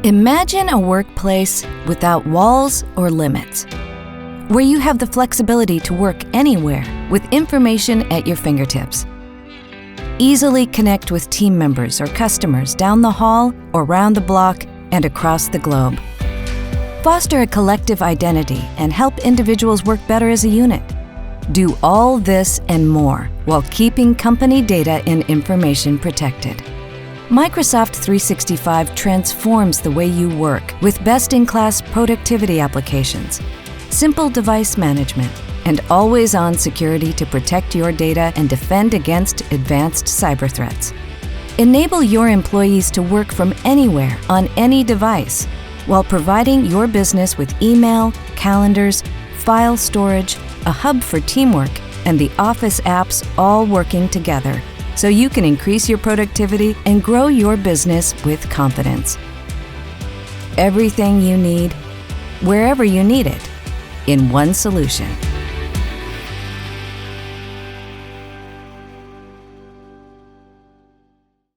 Imagine a workplace without walls or limits, where you have the flexibility to work anywhere with information at your fingertips. Easily connect with team members or customers down the hall or round the block and across the globe. Foster a collective identity and help individuals work better as a unit. Do all this and more while keeping company data and information protected. Microsoft 365 transforms the way you work with best-in-class productivity applications, simple device management, and always-on security to protect your data and defend against advanced cyber threats. Enable your employees to work from anywhere on any device while providing your business with email, calendars, file storage, a hub for teamwork, and the Office apps all working together, so you can increase your productivity and grow your business with confidence. Everything you need, wherever you need it, in one solution.